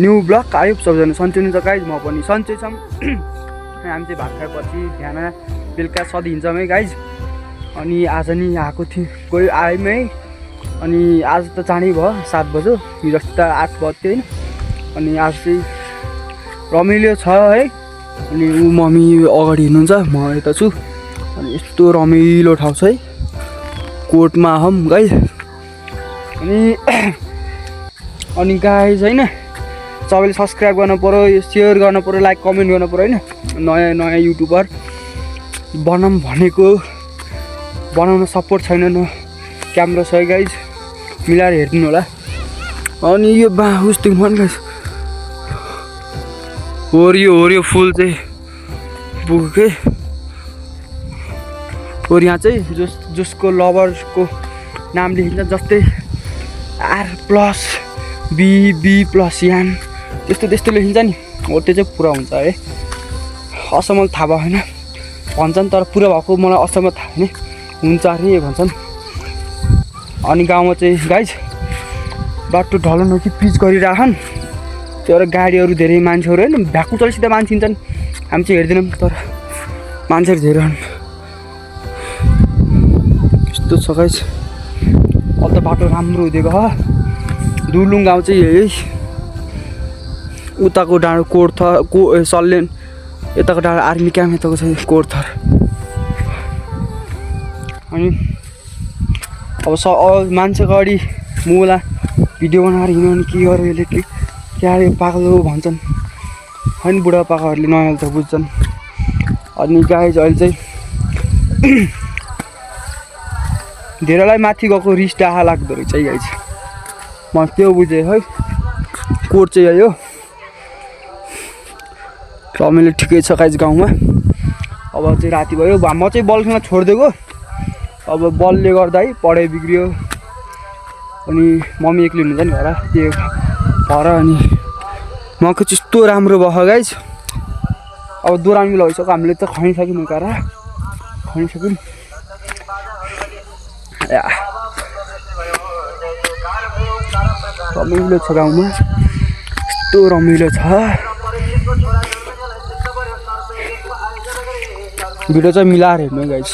new blog आयो सबजना सन्चै हुनुहुन्छ गाइज म पनि सन्चै छौँ हामी चाहिँ भात खाएपछि बिहान बेलुका सधैँ हिँड्छौँ है गाइज अनि आज नि आएको थियो गयो आयौँ है अनि आज त चाँडै भयो 7 बज्यो हिजो अस्ति त 8 बज्थ्यो होइन अनि आज चाहिँ रमाइलो छ है अनि ऊ मम्मी अगाडि हिँड्नुहुन्छ म यता छु अनि यस्तो रमाइलो ठाउँ छ है कोर्टमा हम गाइज अनि गाइज होइन सबैले सब्सक्राइब गर्नु पर्यो सेयर गर्नु पर्यो लाइक कमेन्ट गर्नु पर्यो होइन नयाँ नयाँ युट्युबर बनाऊँ भनेको बनाउन सपोर्ट छैन न क्यामेरा छ है गाइज मिलाएर हेरिदिनु होला अनि यो उस्तो मन गाइज होरियो फुल चाहिँ पुग्यो और यहाँ चाहिँ जसको लभरको नाम लेखिन्छ जस्तै R+B+यान त्यस्तो लेखिन्छ नि हो त्यो चाहिँ पुरा हुन्छ है असमल थाहा भएन भन्छन् तर पुरा भएको मलाई असमल थाहा होइन हुन्छ अरे भन्छन् अनि गाउँमा चाहिँ गाइज बाटो ढलन हो कि पिच गरिराखन् त्यो भएर गाडीहरू धेरै मान्छेहरू होइन भ्याकु चलिसित मान्छे हिँड्छन् हामी चाहिँ हेर्दैनौँ तर मान्छेहरू धेरै हुन् यस्तो छ गाइज अब त बाटो राम्रो हुँदै गयो दुर्लुङ गाउँ चाहिँ यही उताको डाँडो कोर्थर सल्यान यताको डाँडो आर्मी क्याम्प यताको चाहिँ कोर्थर अनि अब मान्छेको अगाडि मुला भिडियो बनाएर हिँड्यो भने के गर्यो यसले क्या अरे पागलो भन्छन् होइन बुढा पाकाहरूले नयाँ त बुझ्छन् अनि गाइज अहिले चाहिँ धेरैलाई माथि गएको रिस डाहा लाग्दो रहेछ है गाइज म त्यो बुझेँ है कोर्ट चाहिँ आयो रमाइलो ठिकै छ गाइज गाउँमा अब चाहिँ राति भयो म चाहिँ बल खेल्न छोडिदिएको अब बलले गर्दा है पढाइ बिग्रियो अनि मम्मी एक्लै हुनुहुन्छ नि घर त्यो भएर अनि मकै त्यस्तो राम्रो भयो गाइज अब दोरामी लगाइसक्यो हामीले त खनिसक्यौँ कारा खनिसक्यौँ रमाइलो छ गाउँमा यस्तो रमाइलो छ भिडियो चाहिँ मिलाएर हेर्नु गाइज